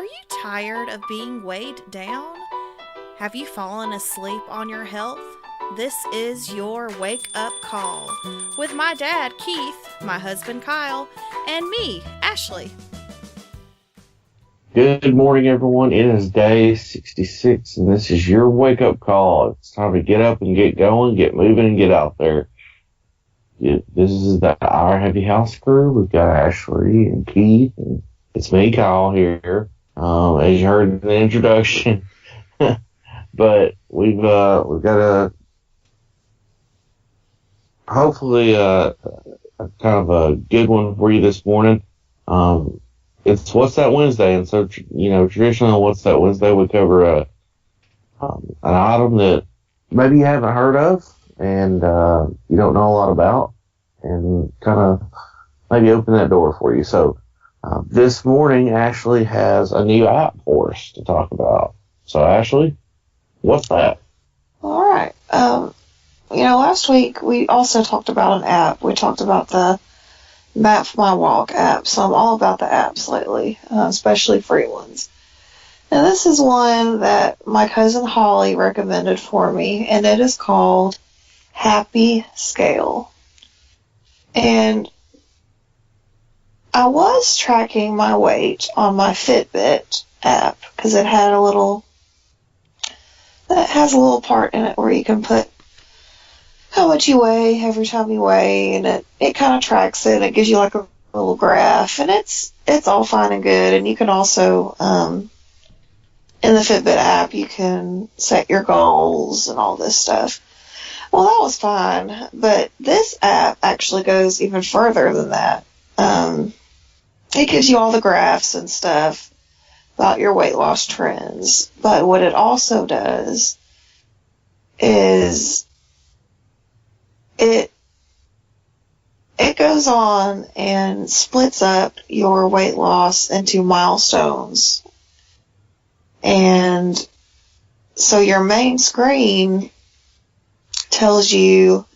Are you tired of being weighed down? Have you fallen asleep on your health? This is your wake up call with my dad, Keith, my husband, Kyle, and me, Ashley. Good morning, everyone. It is day 66, and this is your wake-up call. It's time to get up and get going, get moving, and get out there. This is the Our Heavy House crew. We've got Ashley and Keith, and it's me, Kyle, here. As you heard in the introduction, but we've got hopefully a kind of a good one for you this morning. It's What's That Wednesday, and so traditionally, What's That Wednesday, we cover an item that maybe you haven't heard of and you don't know a lot about, and kind of maybe open that door for you. So this morning, Ashley has a new app for us to talk about. So, Ashley, what's that? All right. Last week we also talked about an app. We talked about the Map for My Walk app. So I'm all about the apps lately, especially free ones. And this is one that my cousin Holly recommended for me, and it is called Happy Scale. And I was tracking my weight on my Fitbit app because it has a little part in it where you can put how much you weigh every time you weigh, and it kind of tracks it. It gives you like a little graph, and it's all fine and good. And you can also in the Fitbit app you can set your goals and all this stuff. Well, that was fine, but this app actually goes even further than that. It gives you all the graphs and stuff about your weight loss trends, but what it also does is it goes on and splits up your weight loss into milestones. And so your main screen tells you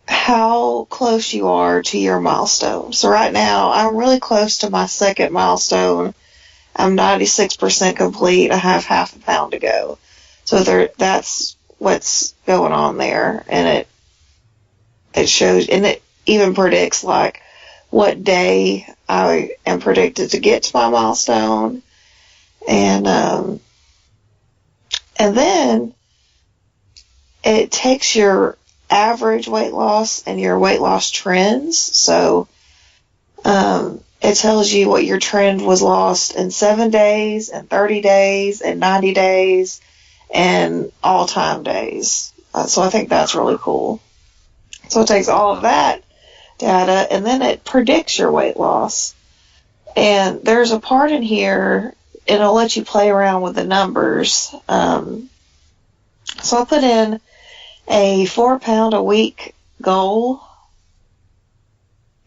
how close you are to your milestone. So right now, I'm really close to my second milestone. I'm 96% complete. I have half a pound to go. So that's what's going on there. And it shows, and it even predicts like what day I am predicted to get to my milestone. And then it takes your average weight loss and your weight loss trends. So it tells you what your trend was lost in 7 days, and 30 days, and 90 days, and all-time days. So I think that's really cool. So it takes all of that data, and then it predicts your weight loss. And there's a part in here, it'll let you play around with the numbers. So I put in a 4 pound a week goal,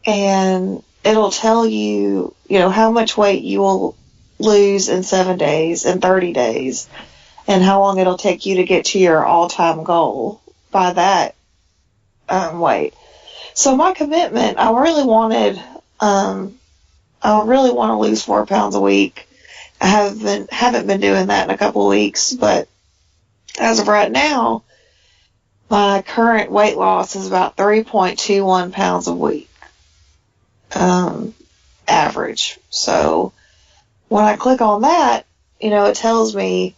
and it'll tell you, how much weight you will lose in 7 days and 30 days, and how long it'll take you to get to your all-time goal by that weight. So my commitment, I really want to lose 4 pounds a week. I haven't been doing that in a couple of weeks, but as of right now, my current weight loss is about 3.21 pounds a week, average. So when I click on that, it tells me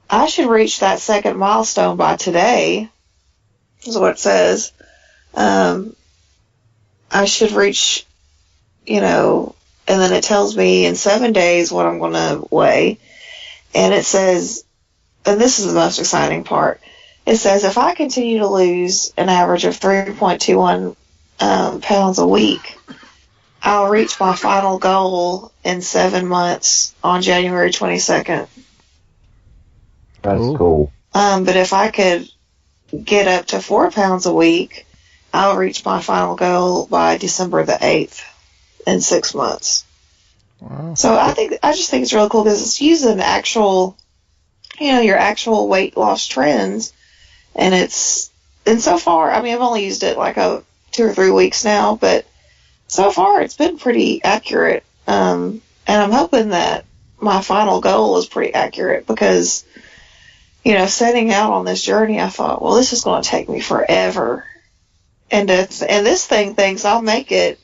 I should reach that second milestone by today, is what it says. I should reach, and then it tells me in 7 days what I'm going to weigh. And it says, and this is the most exciting part, it says if I continue to lose an average of 3.21 pounds a week, I'll reach my final goal in 7 months on January 22nd. That's cool. But if I could get up to 4 pounds a week, I'll reach my final goal by December the 8th in 6 months. Wow. So I just think it's really cool because it's using actual, your actual weight loss trends. And so far, I've only used it like 2 or 3 weeks now, but so far it's been pretty accurate. And I'm hoping that my final goal was pretty accurate because, setting out on this journey, I thought, well, this is going to take me forever. And this thing thinks I'll make it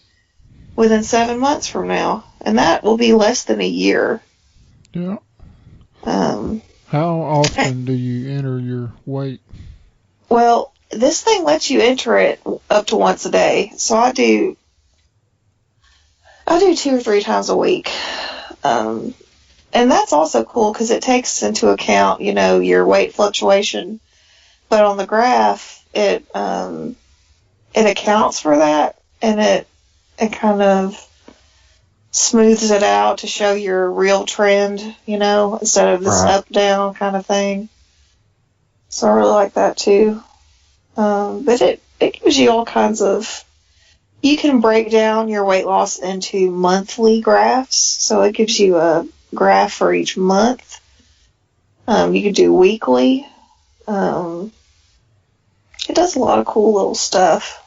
within 7 months from now. And that will be less than a year. Yeah. How often do you enter your weight? Well, this thing lets you enter it up to once a day. So I do 2 or 3 times a week. And that's also cool because it takes into account, your weight fluctuation. But on the graph, it accounts for that, and it kind of smooths it out to show your real trend, instead of this up-down kind of thing. So I really like that too. But it gives you all kinds of... You can break down your weight loss into monthly graphs. So it gives you a graph for each month. You can do weekly. It does a lot of cool little stuff.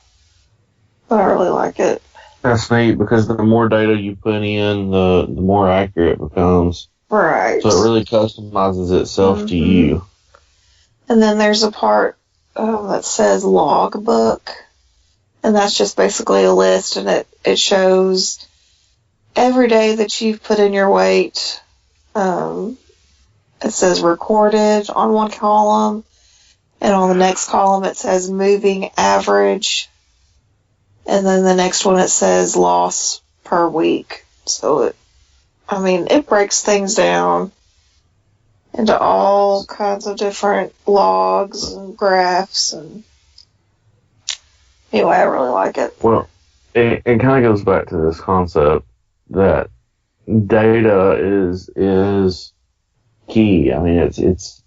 But I really like it. That's neat because the more data you put in, the more accurate it becomes. Right. So it really customizes itself to you. And then there's a part that says logbook. And that's just basically a list, and it shows every day that you've put in your weight. It says recorded on one column, and on the next column it says moving average. And then the next one it says loss per week. So, it breaks things down into all kinds of different logs and graphs. And anyway, I really like it. Well, it kind of goes back to this concept that data is key. It's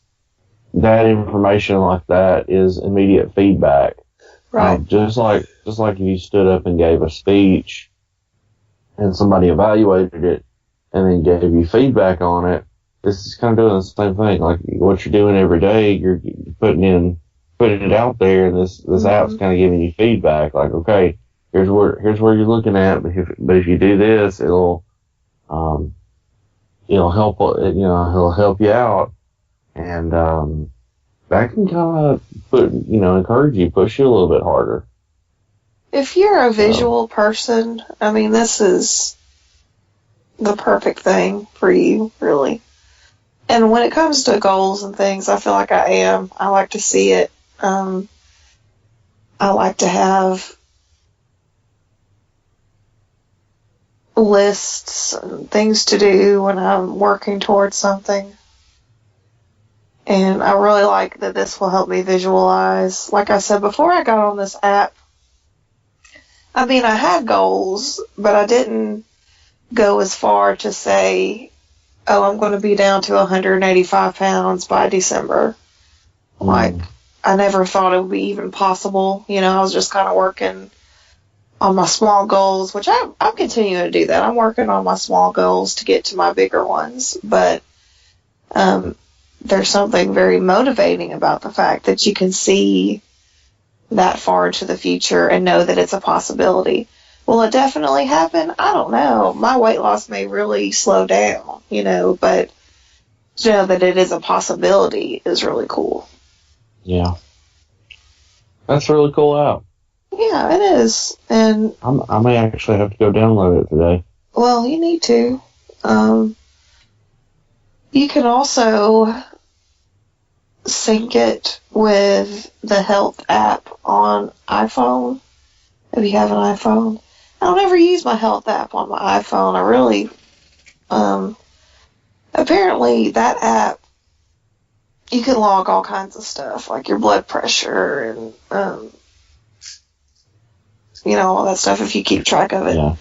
that information like that is immediate feedback. Right. Just like if you stood up and gave a speech and somebody evaluated it and then gave you feedback on it, this is kind of doing the same thing. Like what you're doing every day, you're putting it out there, and this app's kind of giving you feedback. Like, okay, here's where you're looking at, but if you do this, it'll help. It'll help you out, and that can kind of encourage you, push you a little bit harder. If you're a visual person, this is the perfect thing for you, really. And when it comes to goals and things, I feel like I am. I like to see it. I like to have lists and things to do when I'm working towards something. And I really like that this will help me visualize. Like I said, before I got on this app, I had goals, but I didn't go as far to say, oh, I'm going to be down to 185 pounds by December. Like, I never thought it would be even possible. I was just kind of working on my small goals, which I'm continuing to do that. I'm working on my small goals to get to my bigger ones. But there's something very motivating about the fact that you can see that far into the future and know that it's a possibility. Will it definitely happen? I don't know. My weight loss may really slow down, but to know that it is a possibility is really cool. Yeah. That's a really cool app. Yeah, it is. And I may actually have to go download it today. Well, you need to. You can also sync it with the health app on iPhone, if you have an iPhone. I don't ever use my health app on my iPhone. I really, apparently that app, you can log all kinds of stuff, like your blood pressure and, all that stuff if you keep track of it. Yeah.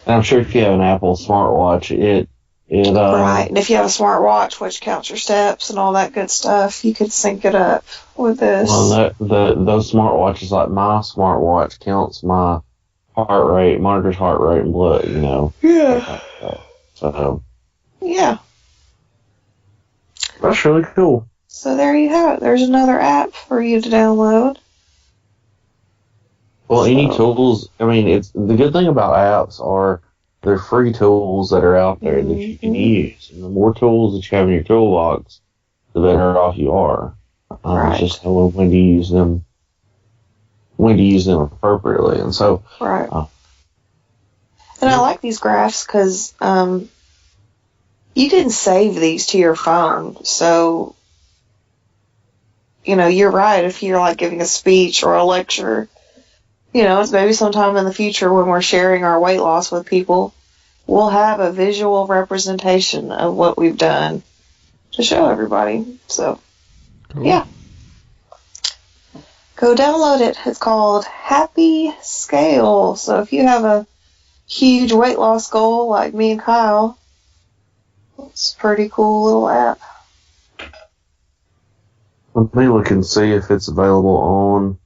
And I'm sure if you have an Apple smartwatch, it right. And if you have a smartwatch, which counts your steps and all that good stuff, you could sync it up with this. Well, those smartwatches, like my smartwatch, counts my heart rate, monitors heart rate and blood, Yeah. So. Yeah. That's really cool. So there you have it. There's another app for you to download. Well, any tools, it's the good thing about apps are they're free tools that are out there that you can use. And the more tools that you have in your toolbox, the better off you are. Right. It's just knowing when to use them appropriately. And so, right. And I like these graphs because you can save these to your phone. So, you're right. If you're like giving a speech or a lecture, it's maybe sometime in the future when we're sharing our weight loss with people, we'll have a visual representation of what we've done to show everybody. So, Cool. Yeah. Go download it. It's called Happy Scale. So if you have a huge weight loss goal like me and Kyle, it's a pretty cool little app. Let me look and see if it's available on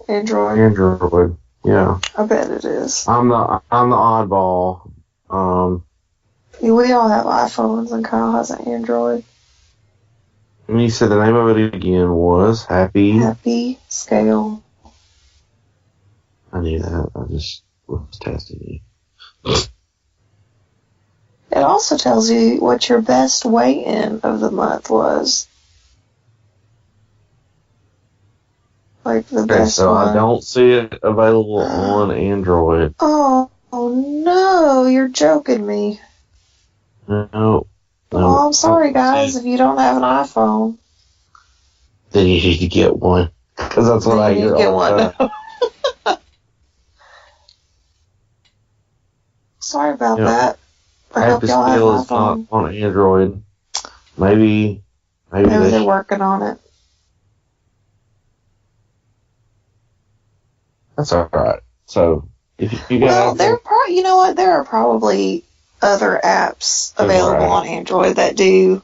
Android. Yeah. I bet it is. I'm the oddball. We all have iPhones and Kyle has an Android. And you said the name of it again was Happy Scale. I knew that. I just was testing you. It also tells you what your best weigh-in of the month was. Like the best so one. I don't see it available on Android. Oh no, you're joking me. No. Well, I'm sorry, guys, if you don't have an iPhone. Then you need to get one. Because that's what I hear all the time. Sorry about that. I hope y'all have an iPhone. Not on Android. Maybe they're working on it. That's alright. So, if you got you know what? There are probably other apps available on Android that do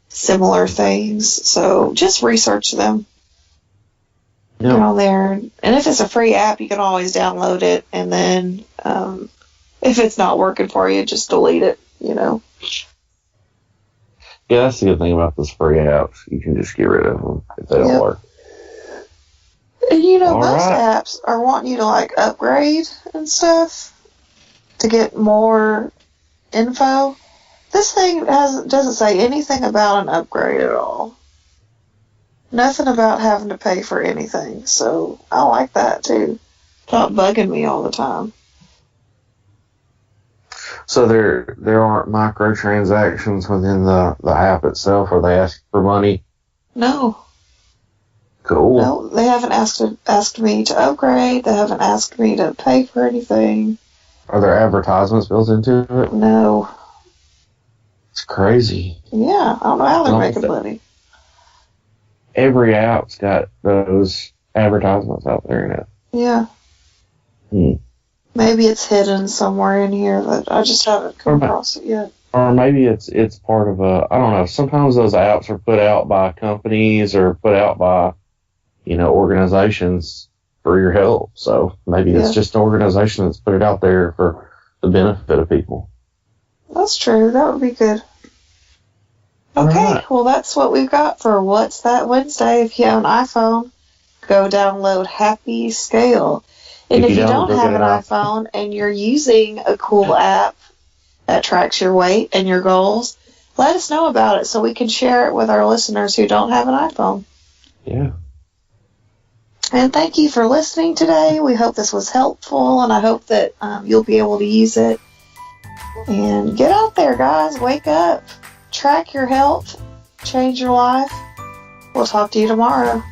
similar things. So just research them. Yep. Get on there. And if it's a free app, you can always download it. And then if it's not working for you, just delete it, Yeah, that's the good thing about those free apps. You can just get rid of them if they don't work. And most apps are wanting you to upgrade and stuff to get more info. This thing doesn't say anything about an upgrade at all. Nothing about having to pay for anything. So I like that too. It's not bugging me all the time. So there aren't microtransactions within the app itself, or they ask for money? No. Cool. No, they haven't asked me to upgrade. They haven't asked me to pay for anything. Are there advertisements built into it? No. It's crazy. Yeah, I don't know how they're making money. Every app's got those advertisements out there in it. Yeah. Maybe it's hidden somewhere in here that I just haven't come across it yet. Or maybe it's part of I don't know. Sometimes those apps are put out by companies or put out by, organizations for your help. So maybe it's just an organization that's put it out there for the benefit of people. That's true. That would be good. Okay, well, that's what we've got for What's That Wednesday. If you have an iPhone, go download Happy Scale. And if you don't have an iPhone and you're using a cool app that tracks your weight and your goals, let us know about it so we can share it with our listeners who don't have an iPhone. Yeah. And thank you for listening today. We hope this was helpful, and I hope that you'll be able to use it. And get out there, guys. Wake up. Track your health. Change your life. We'll talk to you tomorrow.